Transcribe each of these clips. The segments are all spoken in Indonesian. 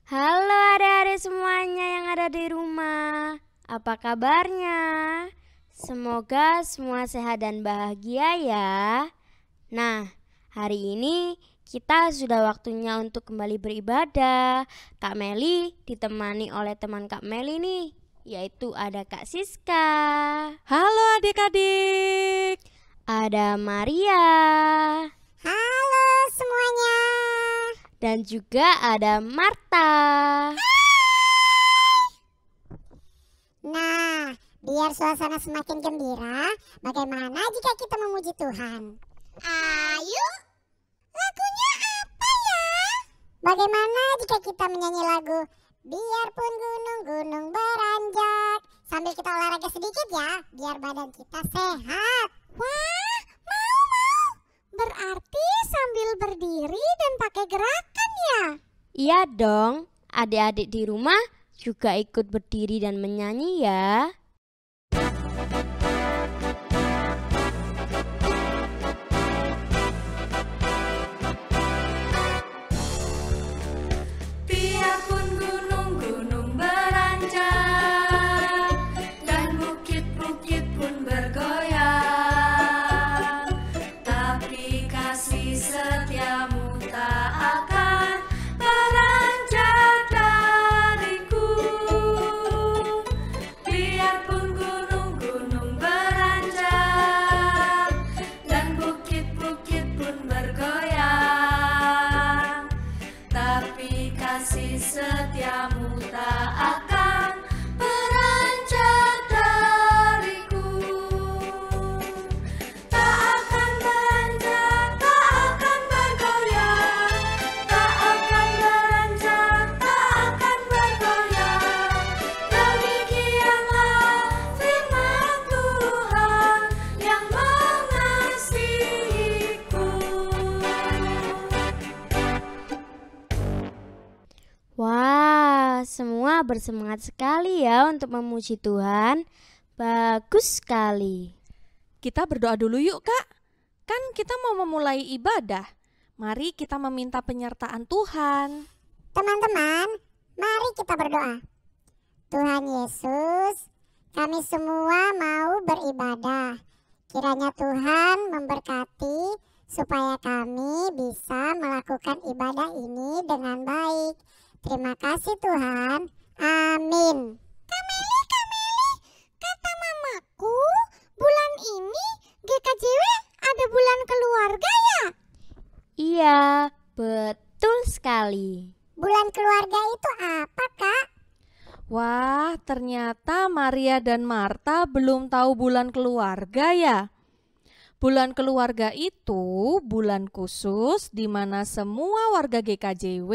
Halo adik-adik semuanya yang ada di rumah. Apa kabarnya? Semoga semua sehat dan bahagia ya. Nah, hari ini kita sudah waktunya untuk kembali beribadah. Kak Meli ditemani oleh teman Kak Meli nih, yaitu ada Kak Siska. Halo adik-adik. Ada Maria. Halo semuanya. Dan juga ada Marta. Nah, biar suasana semakin gembira, bagaimana jika kita memuji Tuhan? Ayo, lagunya apa ya? Bagaimana jika kita menyanyi lagu Biarpun gunung-gunung beranjak, sambil kita olahraga sedikit ya, biar badan kita sehat. Wah, mau. Berarti sambil berdiri dan pakai gerakan ya? Iya dong, adik-adik di rumah juga ikut berdiri dan menyanyi ya. Biarpun gunung-gunung beranjak dan bukit-bukit pun bergoyang, tapi kasih setiamu tak akan beranjak dariku. Biarpun gunung-gunung beranjak dan bukit-bukit pun bergoyang, tapi kasih setiamu tak akan beranjak dariku. Tak akan beranjak, tak akan bergoyang, tak akan beranjak, tak akan bergoyang. Demikianlah firman Tuhan yang mengasihiku. Wah, semua bersemangat sekali ya untuk memuji Tuhan. Bagus sekali. Kita berdoa dulu yuk Kak. Kan kita mau memulai ibadah. Mari kita meminta penyertaan Tuhan. Teman-teman, mari kita berdoa. Tuhan Yesus, kami semua mau beribadah. Kiranya Tuhan memberkati supaya kami bisa melakukan ibadah ini dengan baik. Terima kasih Tuhan. Amin. Kameli, kata mamaku, bulan ini GKJW ada bulan keluarga ya? Iya, betul sekali. Bulan keluarga itu apa, Kak? Wah, ternyata Maria dan Marta belum tahu bulan keluarga ya. Bulan keluarga itu bulan khusus di mana semua warga GKJW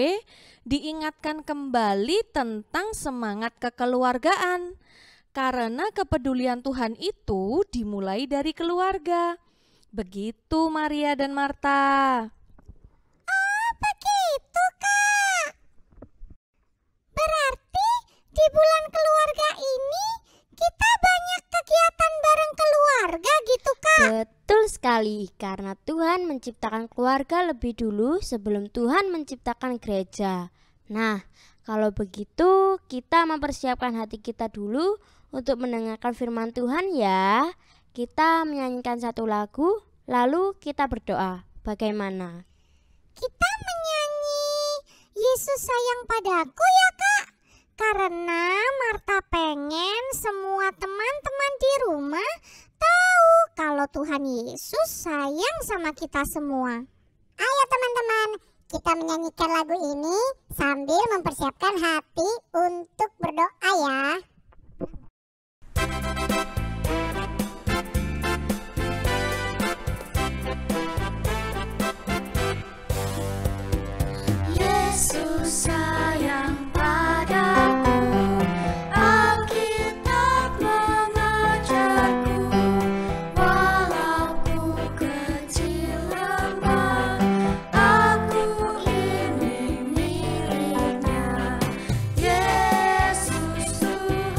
diingatkan kembali tentang semangat kekeluargaan. Karena kepedulian Tuhan itu dimulai dari keluarga. Begitu Maria dan Marta. Oh, begitu, Kak. Berarti di bulan keluarga ini kita banyak kegiatan bareng keluarga gitu, Kak. Betul sekali, karena Tuhan menciptakan keluarga lebih dulu sebelum Tuhan menciptakan gereja. Nah, kalau begitu kita mempersiapkan hati kita dulu untuk mendengarkan firman Tuhan ya. Kita menyanyikan satu lagu, lalu kita berdoa. Bagaimana? Kita menyanyi Yesus sayang padaku ya, Kak. Karena Marta pengen semua teman-teman di rumah tahu kalau Tuhan Yesus sayang sama kita semua. Ayo teman-teman, kita menyanyikan lagu ini sambil mempersiapkan hati untuk berdoa ya. Yesus sayang padaku, Alkitab mengajarku, walau ku kecil lemah, aku ini miliknya. Yesus Tuhan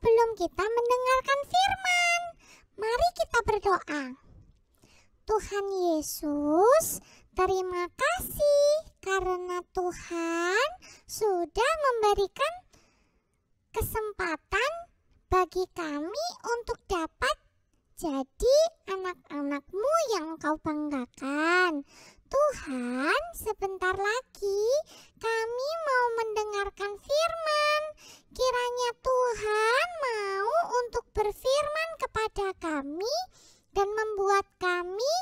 sebelum kita mendengarkan firman, mari kita berdoa. Tuhan Yesus, terima kasih karena Tuhan sudah memberikan kesempatan bagi kami untuk dapat jadi anak-anak-Mu yang Engkau banggakan. Tuhan, sebentar lagi kami mau mendengarkan firman. Kiranya Tuhan mau untuk berfirman kepada kami dan membuat kami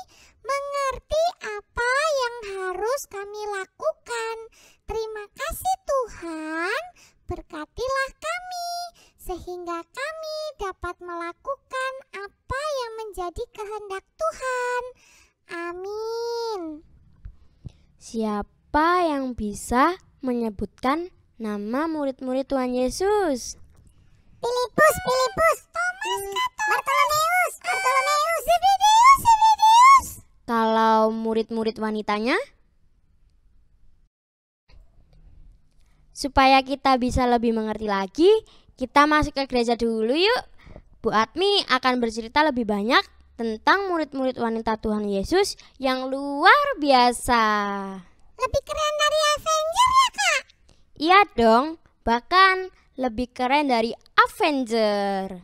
mengerti apa yang harus kami lakukan. Terima kasih Tuhan, berkatilah kami sehingga kami dapat melakukan apa yang menjadi kehendak Tuhan. Amin. Siapa yang bisa menyebutkan nama murid-murid Tuhan Yesus? Filipus, Thomas, Bartolomeus, Zebedeus. Kalau murid-murid wanitanya? Supaya kita bisa lebih mengerti lagi, kita masuk ke gereja dulu yuk. Bu Atmi akan bercerita lebih banyak tentang murid-murid wanita Tuhan Yesus yang luar biasa. Lebih keren dari Avenger ya Kak? Iya dong, bahkan lebih keren dari Avenger.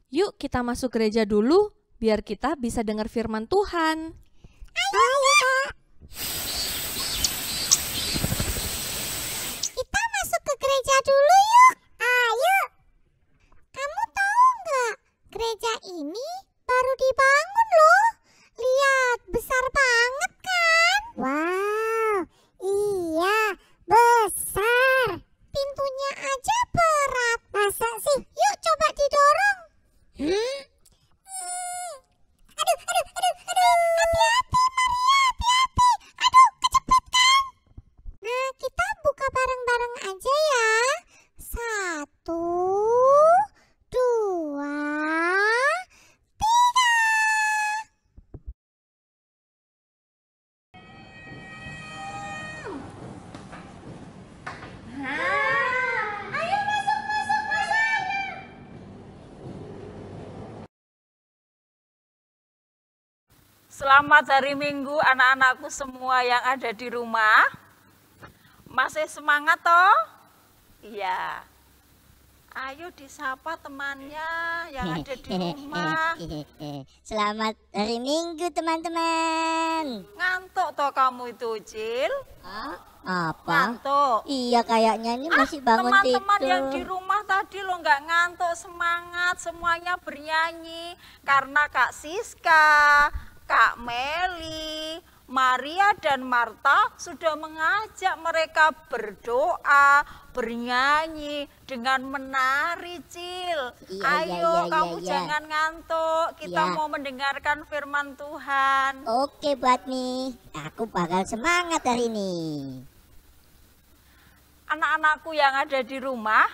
Yuk kita masuk gereja dulu biar kita bisa dengar firman Tuhan. Ayo Kak. Kita masuk ke gereja dulu yuk. Ayo. Kamu tahu nggak? Gereja ini baru dibangun loh. Lihat, besar banget kan? Wow, iya, besar. Pintunya aja berat. Masa sih? Yuk coba didorong. Aduh. Hati-hati Maria, hati-hati. Aduh, kecepit kan? Nah, kita buka bareng-bareng aja ya. 1, 2, 3. Ayo masuk. Selamat hari Minggu anak-anakku semua yang ada di rumah. Masih semangat toh? Iya. Ayo disapa temannya yang ada di rumah. Selamat hari Minggu teman-teman. Ngantuk toh kamu itu, Cil? Apa? Ngantuk. Iya kayaknya ini masih bangun Teman-teman tidur. yang di rumah tadi lo nggak ngantuk, semangat, semuanya bernyanyi. Karena Kak Siska, Kak Meli, Maria dan Marta sudah mengajak mereka berdoa, bernyanyi dengan menari, Cil. Ayo kamu jangan ngantuk, kita Iya. mau mendengarkan firman Tuhan. Oke buat nih, aku bakal semangat hari ini. Anak-anakku yang ada di rumah,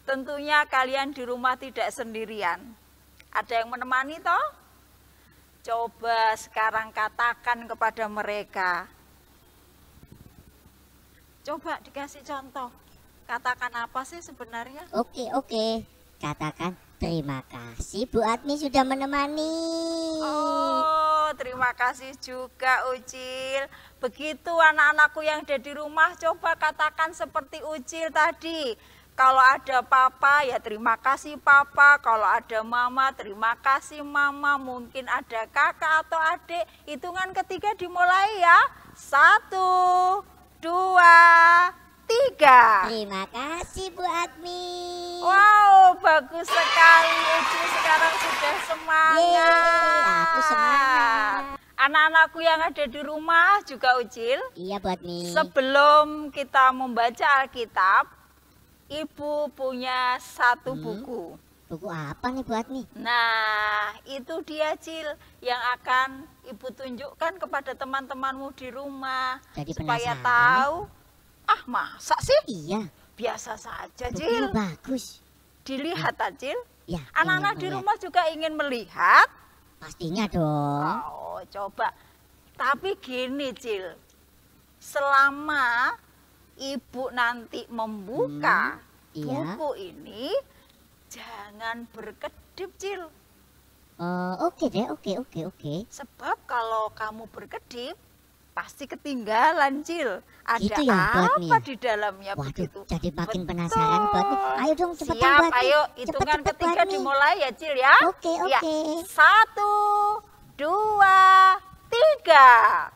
tentunya kalian di rumah tidak sendirian. Ada yang menemani toh? Coba sekarang katakan kepada mereka. Coba dikasih contoh. Katakan apa sih sebenarnya? Oke. Katakan terima kasih Bu Admi sudah menemani. Oh, terima kasih juga Ucil. Begitu anak-anakku yang ada di rumah, coba katakan seperti Ucil tadi. Kalau ada papa ya terima kasih papa, kalau ada mama terima kasih mama, mungkin ada kakak atau adik. Hitungan ketiga dimulai ya. 1, 2, 3. Terima kasih Bu Admi. Wow, bagus sekali. Uci sekarang sudah semangat. Yeay, aku semangat. Anak-anakku yang ada di rumah juga Ucil. Iya Bu Admi. Sebelum kita membaca Alkitab, Ibu punya satu buku. Buku apa nih Bu Admi? Nah, itu dia Cil yang akan Ibu tunjukkan kepada teman-temanmu di rumah. Jadi supaya penasaran. tahu. Ah, masa sih? Iya, Biasa saja, bukunya Cil. bagus. Dilihat, Cil. Ya, Anak-anak ingin di melihat. rumah juga ingin melihat. Pastinya dong. Oh, coba. Tapi gini, Cil. Selama Ibu nanti membuka iya. buku ini, jangan berkedip, Cil. Oke deh, oke. Sebab kalau kamu berkedip, pasti ketinggalan, Cil. Ada Gitu ya, Buat apa Mi? di dalamnya Waduh, begitu? jadi makin Betul. penasaran Buat Mi. Ayo dong cepetan Siap, Buat Mi. ayo Cepet, hitungan cepet, ketiga Buat Mi. dimulai ya, Cil ya. Oke, Ya. oke. 1, 2, 3.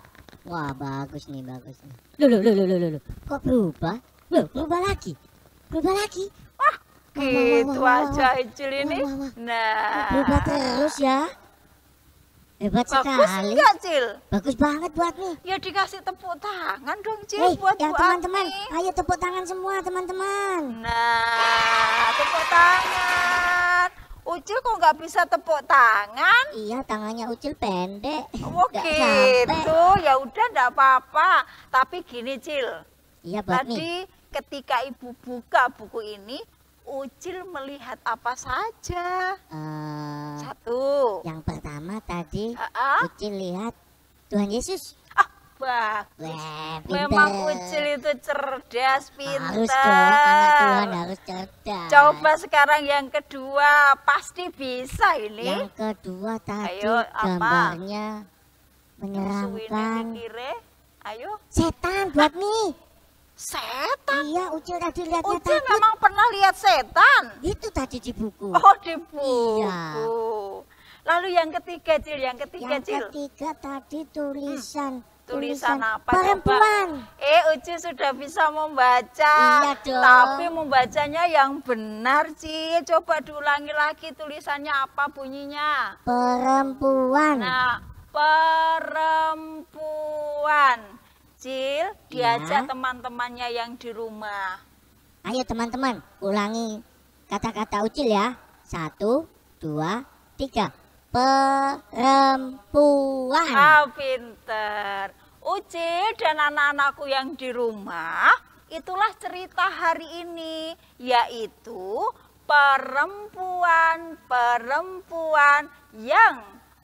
Wah, bagus nih. Loh. Kok berubah? Loh, berubah lagi. Wah, gitu wah, aja, Cil ini. Wah. Nah, Berubah terus ya. Hebat bagus sekali. enggak, Cil? Bagus banget Buat Mi. Ya dikasih tepuk tangan dong, Cil, Hei, buat yang Bu teman-teman, Ami. ayo tepuk tangan semua teman-teman. Nah, tepuk tangan. Ucil kok nggak bisa tepuk tangan? Iya, tangannya Ucil pendek. Oh Nggak sampai. gitu, ya udah nggak apa-apa. Tapi gini, Cil, Iya Buat Mi. tadi ketika ibu buka buku ini, Ucil melihat apa saja? Eh, Satu. yang pertama tadi Ah, Ucil lihat Tuhan Yesus. bagus. Wah, Memang pinter. Ucil itu cerdas, Harus pintar. dong, anak Tuhan harus cerdas. Coba sekarang yang kedua, pasti bisa ini. Yang kedua tadi Ayo, apa? gambarnya Suwine menyeramkan mikire. Ayo, setan Buat Mi. setan. Iya, Ucil tadi lihatnya Ucil takut. memang pernah lihat setan. Itu tadi di buku. Oh, di buku. Iya. Lalu yang ketiga, Cil, yang ketiga, Yang Cil. ketiga tadi tulisan. Tulisan apa? Perempuan. Coba? Uci sudah bisa membaca. Iya dong. Tapi membacanya yang benar, Cil. Coba diulangi lagi tulisannya apa bunyinya. Perempuan. Nah, perempuan. Cil, diajak Iya. teman-temannya yang di rumah. Ayo teman-teman, ulangi kata-kata Ucil ya. 1, 2, 3. Perempuan. Ah, pinter. Uci dan anak-anakku yang di rumah, itulah cerita hari ini, yaitu perempuan-perempuan yang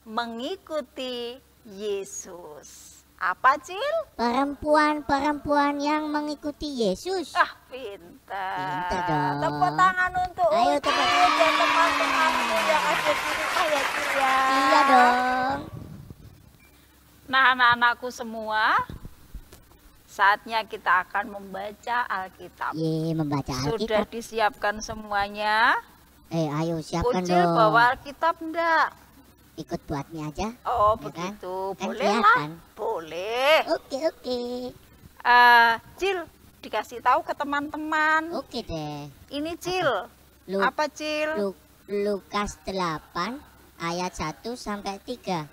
mengikuti Yesus. Apa, Cil? Perempuan-perempuan yang mengikuti Yesus. Ah, pinter. Pinter dong. Tepuk tangan untuk Ayo, Uci tepuk dan teman-temanku yang ada di rumah ya, Cil ya. Iya dong. Nah, anak-anakku semua, saatnya kita akan membaca Alkitab. Membaca Sudah Alkitab. disiapkan semuanya? Ayo siapkan Ucil dong. bawa Alkitab enggak? Ikut Buat Mi aja. Oh, Ya kan? begitu. Kan Boleh lah. kelihatan. Boleh. Oke. Cil, dikasih tahu ke teman-teman. Oke deh. Ini, Cil. Lu- Apa, Cil? Lukas 8 ayat 1 sampai 3.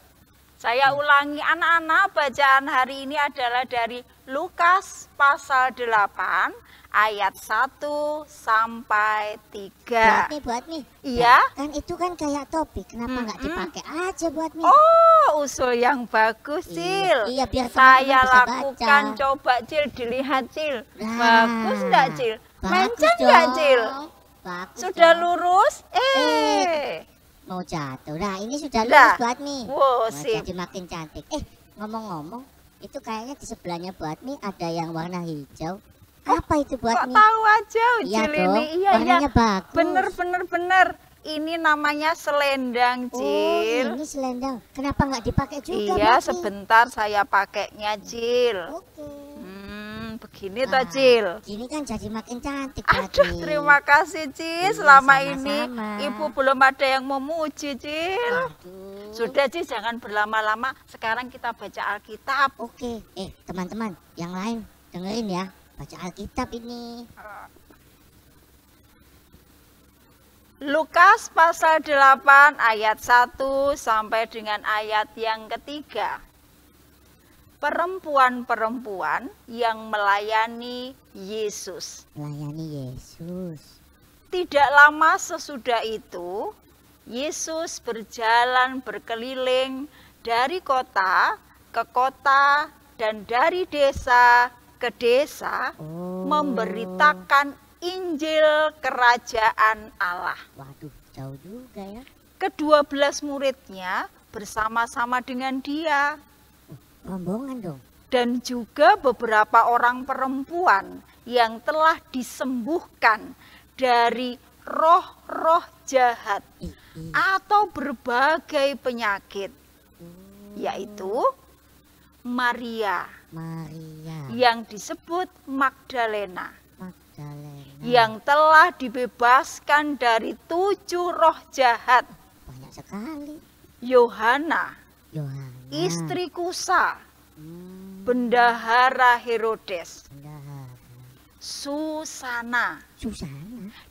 Saya ulangi anak-anak, bacaan hari ini adalah dari Lukas pasal 8 ayat 1 sampai 3. Buat Mi. Iya? Kan itu kan kayak topik. Kenapa nggak dipakai aja Buat Mi? Oh, usul yang bagus, Cil. Iya, biar Saya teman-teman bisa lakukan, baca. coba, Cil, dilihat, Cil. Nah, Bagus enggak, Cil? bagus Mencet enggak, dong. Cil? Bagus Sudah dong. lurus? Mau jatuh. Nah, ini sudah Dah. lurus Buat Mi. Wow, Wah, sip. jadi makin cantik. Ngomong-ngomong, itu kayaknya di sebelahnya Buat Mi ada yang warna hijau. Apa itu Buat Kok Mi? tahu aja, Iya Cil dong, ini? Iya, warnanya bagus. Bener. Ini namanya selendang, Oh, Cil. ini selendang. Kenapa nggak dipakai juga Iya, Buat Mi? sebentar saya pakainya, Cil. Oke. Begini toh, Cil. Gini kan jadi makin cantik Buat Aduh, Mi. terima kasih, Cil. Iya, Selama sama-sama. ini Ibu belum ada yang memuji, Cil. Aduh. Sudah, Cil, jangan berlama-lama. Sekarang kita baca Alkitab. Oke. Teman-teman, yang lain dengerin ya. Baca Alkitab ini. Lukas pasal 8 ayat 1 sampai dengan ayat yang ketiga. Perempuan-perempuan yang melayani Yesus. Melayani Yesus. Tidak lama sesudah itu, Yesus berjalan berkeliling dari kota ke kota dan dari desa ke desa, Oh. memberitakan Injil Kerajaan Allah. Waduh, jauh juga ya. Ke-12 muridnya bersama-sama dengan dia, Rombongan dong. dan juga beberapa orang perempuan yang telah disembuhkan dari roh-roh jahat atau berbagai penyakit, yaitu Maria yang disebut Magdalena, yang telah dibebaskan dari 7 roh jahat. Banyak sekali. Yohana, istri Kusa, bendahara Herodes, Susana,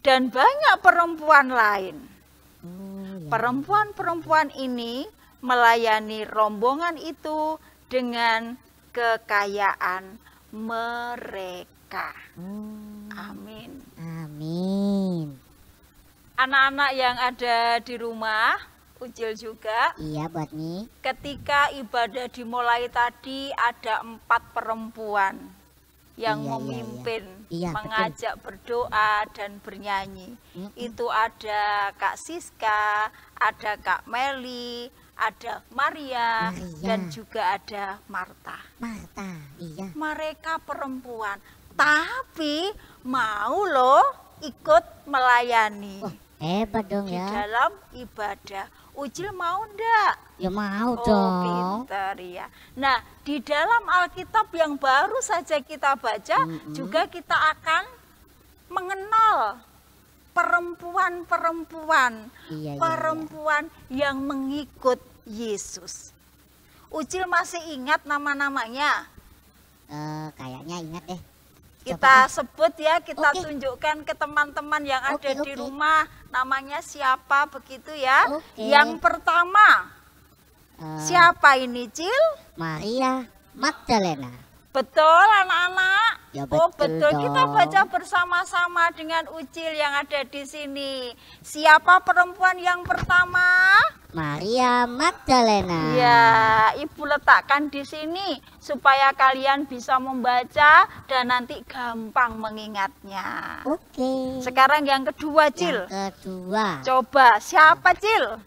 dan banyak perempuan lain. Perempuan-perempuan ini melayani rombongan itu dengan kekayaan mereka. Amin. Amin. Anak-anak yang ada di rumah, Ucil juga. Iya, buat nih. Ketika ibadah dimulai tadi ada 4 perempuan yang Iya, memimpin, iya, mengajak berdoa dan bernyanyi. Itu ada Kak Siska, ada Kak Meli, ada Maria, dan juga ada Marta. Iya. Mereka perempuan, tapi mau loh ikut melayani Hebat dong di ya. dalam ibadah. Ucil mau ndak? Ya mau Oh, dong. pintar ya. Nah, di dalam Alkitab yang baru saja kita baca, juga kita akan mengenal perempuan-perempuan, Iya. perempuan yang mengikut Yesus. Ucil masih ingat nama-namanya? Kayaknya ingat deh. Kita sebut ya, kita Oke. tunjukkan ke teman-teman yang ada Oke, di oke. rumah, namanya siapa begitu ya. Oke. Yang pertama, siapa ini, Cil? Maria Magdalena. Betul anak-anak? Ya, Oh betul betul, kita dong. baca bersama-sama dengan Ucil yang ada di sini. Siapa perempuan yang pertama? Maria Magdalena. Ya, Ibu letakkan di sini supaya kalian bisa membaca dan nanti gampang mengingatnya. Oke. Sekarang yang kedua, Cil. Yang kedua, Coba, siapa, Cil?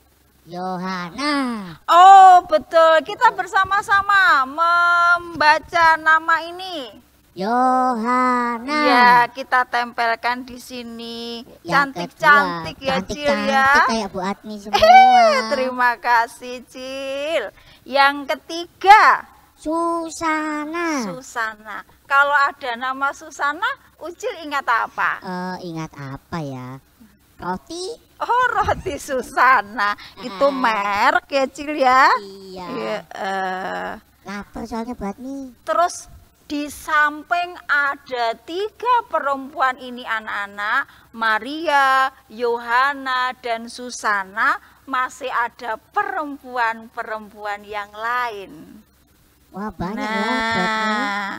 Yohana. Oh, betul. Kita bersama-sama membaca nama ini. Yohana. Ya, kita tempelkan di sini. Yang Cantik-cantik kedua, ya, Cil ya. Cantik kayak Bu Admi semua. Terima kasih, Cil. Yang ketiga, Susana. Susana. Kalau ada nama Susana, Ucil ingat apa? Ingat apa ya? Roti? Oh, roti Susana. Itu merek ya, Cil ya. Iya. Ya, Lapar soalnya Bu Admi. terus di samping ada 3 perempuan ini anak-anak, Maria, Yohana, dan Susana, masih ada perempuan-perempuan yang lain. Wah, banyak ya Bu Admi. Nah,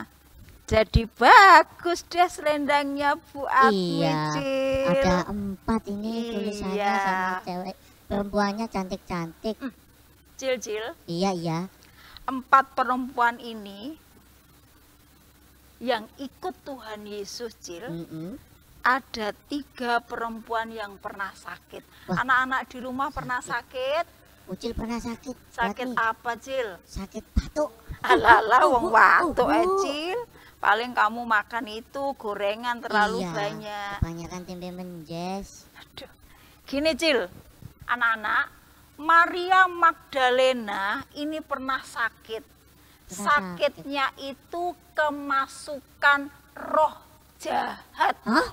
jadi bagus deh selendangnya Bu Admi, Iya. Cil. Ada 4 ini tulisannya Iya. sama cewek. Perempuannya cantik-cantik. Cil. Iya, iya. 4 perempuan ini yang ikut Tuhan Yesus, Cil. Ada 3 perempuan yang pernah sakit. Wah. Anak-anak di rumah pernah sakit? Ucil pernah sakit. Bu Sakit Admi. apa, Cil? Sakit batuk. Alah, wong watuk Bu. Cil. Paling kamu makan itu gorengan terlalu Iya, banyak. kebanyakan tempe menjes. Aduh. Gini, Cil. Anak-anak, Maria Magdalena ini pernah sakit. Sakitnya itu kemasukan roh jahat. Hah?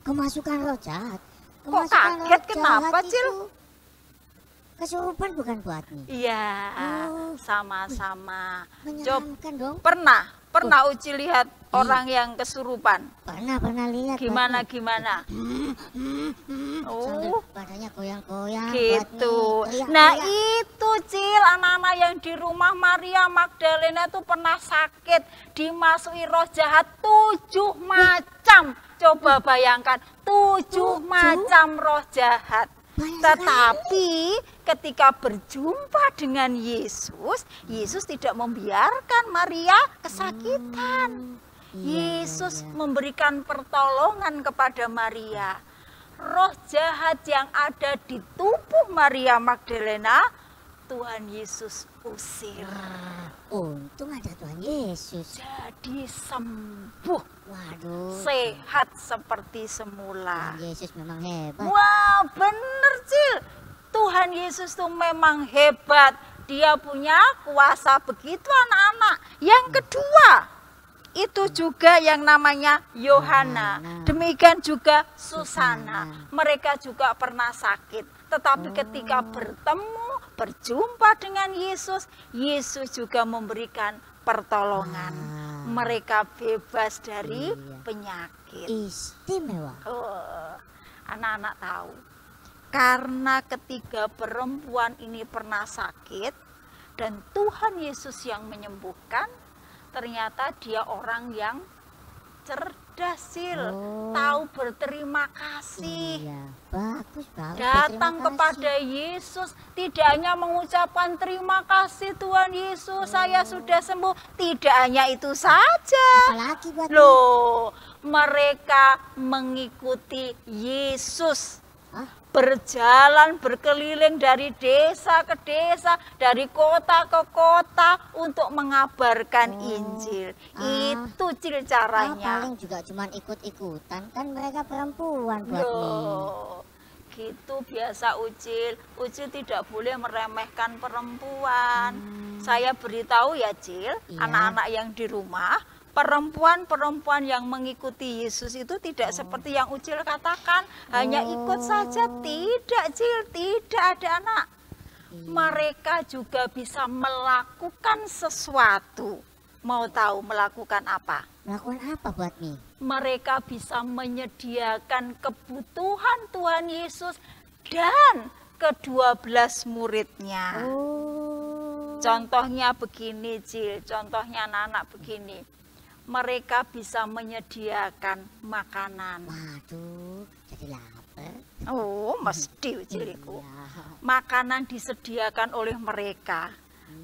Kemasukan roh jahat. Kok Kemasukan roh kaget? Kenapa, jahat Cil? itu Kesurupan bukan Bu Admi? Iya, Oh. sama-sama. Menyeramkan dong. Pernah Uci lihat orang yang kesurupan? Pernah lihat. Bu Gimana? Admi. Sambil Oh, badannya goyang-goyang. Bu gitu. Admi. Teriak-teriak. Nah itu, Cil, anak-anak yang di rumah Maria Magdalena itu pernah sakit, dimasuki roh jahat 7 macam. Coba bayangkan, 7 macam roh jahat. Banyak Tetapi ketika berjumpa dengan Yesus, Yesus tidak membiarkan Maria kesakitan. Yesus memberikan pertolongan kepada Maria. Roh jahat yang ada di tubuh Maria Magdalena Tuhan Yesus usir. Untung ada Tuhan Yesus. Jadi sembuh, Waduh, sehat seperti semula. Tuhan Yesus memang hebat. Wah, bener Cil. Tuhan Yesus tuh memang hebat. Dia punya kuasa begitu anak-anak. Yang kedua, itu juga yang namanya Yohana. Demikian juga Susana. Mereka juga pernah sakit. Tetapi ketika berjumpa dengan Yesus, Yesus juga memberikan pertolongan. Mereka bebas dari penyakit. Istimewa. Oh, anak-anak tahu. Karena ketiga perempuan ini pernah sakit dan Tuhan Yesus yang menyembuhkan, ternyata dia orang yang cerdas, Sil. Tahu berterima kasih. Iya, bagus. Datang Berterima kepada kasih. Yesus, tidak hanya mengucapkan terima kasih Tuhan Yesus, saya sudah sembuh. Tidak hanya itu saja. Apalagi buat Loh, mereka mengikuti Yesus. Berjalan berkeliling dari desa ke desa, dari kota ke kota untuk mengabarkan Injil. Itu Cil caranya. paling juga cuman ikut-ikutan, kan mereka perempuan buat Loh, gitu biasa Ucil. Ucil tidak boleh meremehkan perempuan. Saya beritahu ya Cil, anak-anak yang di rumah, perempuan-perempuan yang mengikuti Yesus itu tidak seperti yang Ucil katakan, hanya ikut saja. Tidak Cil, tidak ada anak. Mereka juga bisa melakukan sesuatu. Mau tahu melakukan apa? Melakukan apa buat Mi? Mereka bisa menyediakan kebutuhan Tuhan Yesus dan ke-12 muridnya. Contohnya begini Cil, contohnya anak-anak begini. Mereka bisa menyediakan makanan. Waduh, jadi lapar. Oh, mesti Ciliku. Iya. Makanan disediakan oleh mereka.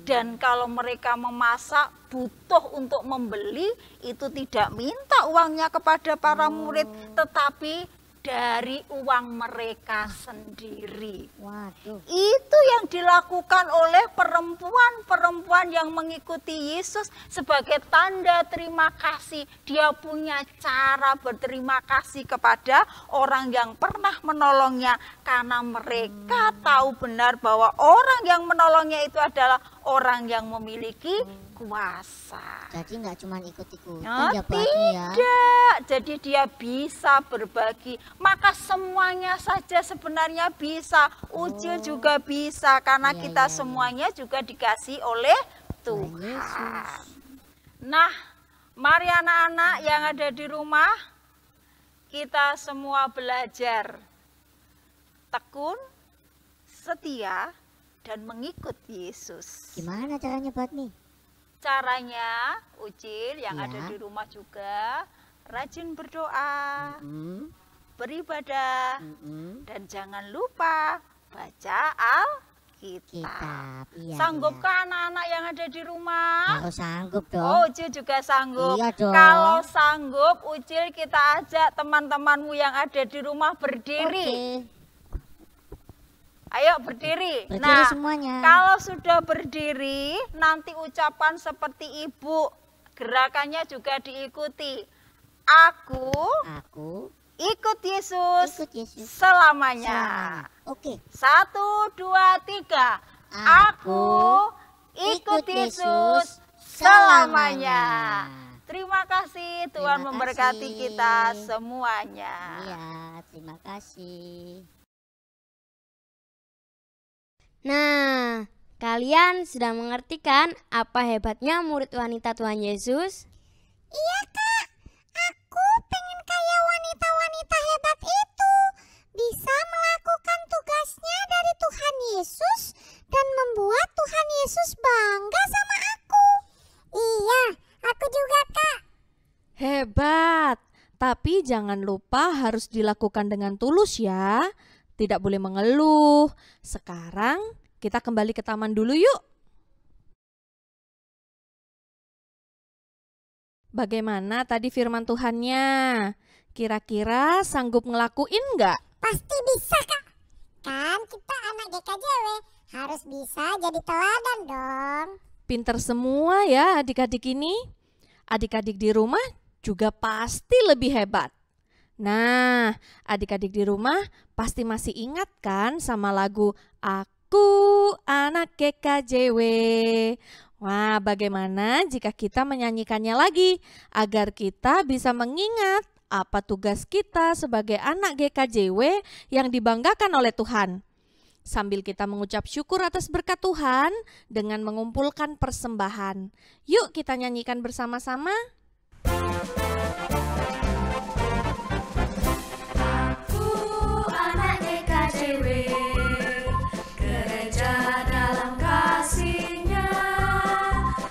Dan kalau mereka memasak butuh untuk membeli, itu tidak minta uangnya kepada para murid, tetapi dari uang mereka sendiri. Waduh. Itu yang dilakukan oleh perempuan-perempuan yang mengikuti Yesus sebagai tanda terima kasih. Dia punya cara berterima kasih kepada orang yang pernah menolongnya, karena mereka tahu benar bahwa orang yang menolongnya itu adalah orang yang memiliki kuasa. Jadi nggak cuma ikut-ikutan Oh, ya buat Mi ya. tidak, jadi dia bisa berbagi. Maka semuanya saja sebenarnya bisa. Ucil juga bisa, karena Iya, kita iya, iya. semuanya juga dikasih oleh Tuhan Tuhan. Yesus. Nah, mari anak-anak yang ada di rumah, kita semua belajar tekun, setia, dan mengikut Yesus. Gimana caranya buat Mi? Caranya, Ucil yang Ya. ada di rumah juga rajin berdoa, beribadah, dan jangan lupa baca Alkitab. Kitab. Iya. Sanggupkah anak-anak yang ada di rumah? Harus sanggup Oh, dong. Ucil juga sanggup. Iya dong. Kalau sanggup, Ucil kita ajak teman-temanmu yang ada di rumah berdiri. Oke. Ayo berdiri. Berdiri semuanya. Kalau sudah berdiri, nanti ucapan seperti ibu. Gerakannya juga diikuti. Aku Aku ikut Yesus, ikut Yesus selamanya. selamanya. Oke. 1, 2, 3. Aku ikut Yesus selamanya. Terima kasih, Tuhan Terima memberkati kasih. kita semuanya. Iya, terima kasih. Nah, kalian sudah mengerti kan apa hebatnya murid wanita Tuhan Yesus? Iya kak, aku pengen kayak wanita-wanita hebat itu. Bisa melakukan tugasnya dari Tuhan Yesus dan membuat Tuhan Yesus bangga sama aku. Iya, aku juga kak. Hebat. Tapi jangan lupa harus dilakukan dengan tulus ya. Tidak boleh mengeluh. Sekarang kita kembali ke taman dulu yuk. Bagaimana tadi firman Tuhannya? Kira-kira sanggup ngelakuin nggak? Pasti bisa kak. Kan kita anak GKJW harus bisa jadi Pinter semua ya adik-adik ini. Adik-adik di rumah juga pasti lebih hebat. Nah, adik-adik di rumah pasti masih ingat kan sama lagu Aku Anak GKJW. Wah, bagaimana jika kita menyanyikannya lagi agar kita bisa mengingat apa tugas kita sebagai anak GKJW yang dibanggakan oleh Tuhan. Sambil kita mengucap syukur atas berkat Tuhan dengan mengumpulkan persembahan. Yuk kita nyanyikan bersama-sama. Aku anak GKJW, gereja dalam kasih-Nya,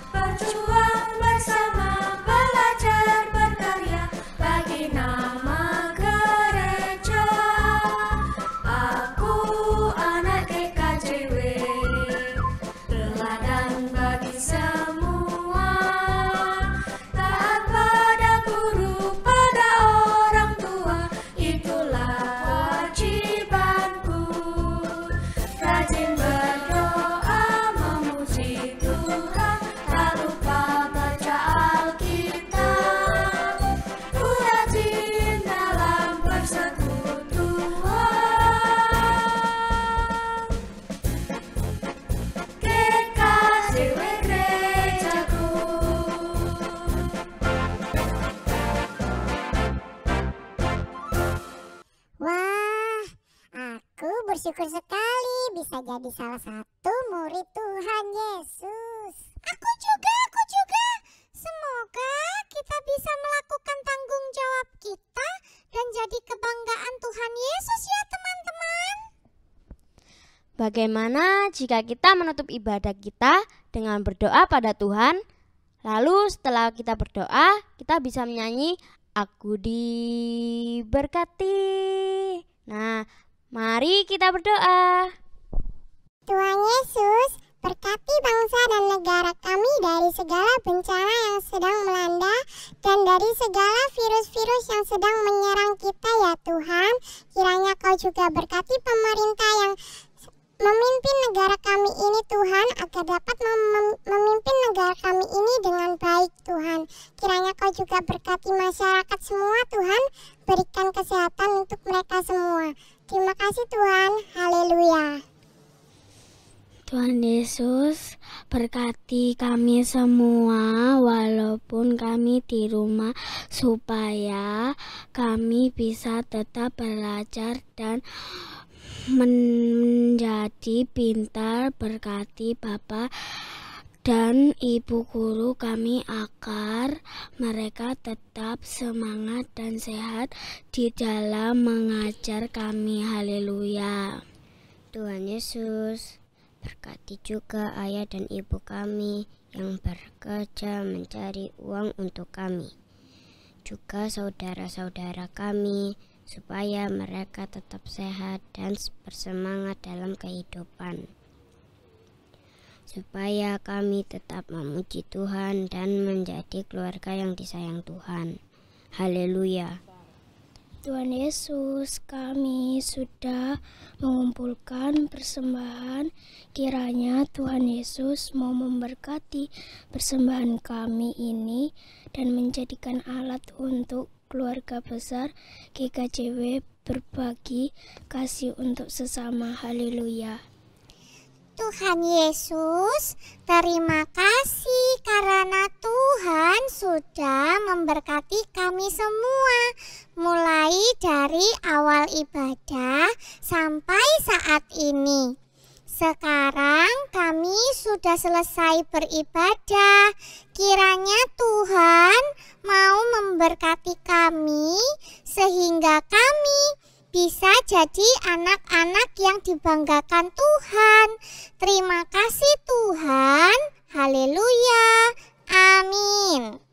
berjuang bersama, belajar berkarya bagi nama gereja. Aku anak GKJW, teladan bagi semua, taat pada guru, pada orang tua, itulah kewajibanku. Rajin berdoa memuji Tuhan, tak lupa baca Alkitab. Ku rajin dalam persekutuan. GKJW gerejaku. Wah, aku bersyukur sekali bisa jadi salah satu murid Tuhan Yesus. Aku juga. Semoga kita bisa melakukan tanggung jawab kita dan jadi kebanggaan Tuhan Yesus ya teman-teman. Bagaimana jika kita menutup ibadah kita dengan berdoa pada Tuhan? Lalu setelah kita berdoa, kita bisa menyanyi Aku diberkati. Nah, mari kita berdoa. Tuhan Yesus, berkati bangsa dan negara kami dari segala bencana yang sedang melanda dan dari segala virus-virus yang sedang menyerang kita ya Tuhan. Kiranya Kau juga berkati pemerintah yang memimpin negara kami ini Tuhan, agar dapat memimpin negara kami ini dengan baik Tuhan. Kiranya Kau juga berkati masyarakat semua Tuhan, berikan kesehatan untuk mereka semua. Terima kasih Tuhan, haleluya. Tuhan Yesus, berkati kami semua walaupun kami di rumah, supaya kami bisa tetap belajar dan menjadi pintar. Berkati Bapak dan Ibu guru kami agar mereka tetap semangat dan sehat di dalam mengajar kami. Haleluya. Tuhan Yesus, berkati juga ayah dan ibu kami yang bekerja mencari uang untuk kami. Juga saudara-saudara kami, supaya mereka tetap sehat dan bersemangat dalam kehidupan. Supaya kami tetap memuji Tuhan dan menjadi keluarga yang disayang Tuhan. Haleluya. Tuhan Yesus, kami sudah mengumpulkan persembahan. Kiranya Tuhan Yesus mau memberkati persembahan kami ini dan menjadikan alat untuk keluarga besar GKJW berbagi kasih untuk sesama. Haleluya. Tuhan Yesus, terima kasih karena Tuhan sudah memberkati kami semua, mulai dari awal ibadah sampai saat ini. Sekarang kami sudah selesai beribadah. Kiranya Tuhan mau memberkati kami sehingga kami bisa jadi anak-anak yang dibanggakan Tuhan. Terima kasih Tuhan. Haleluya. Amin.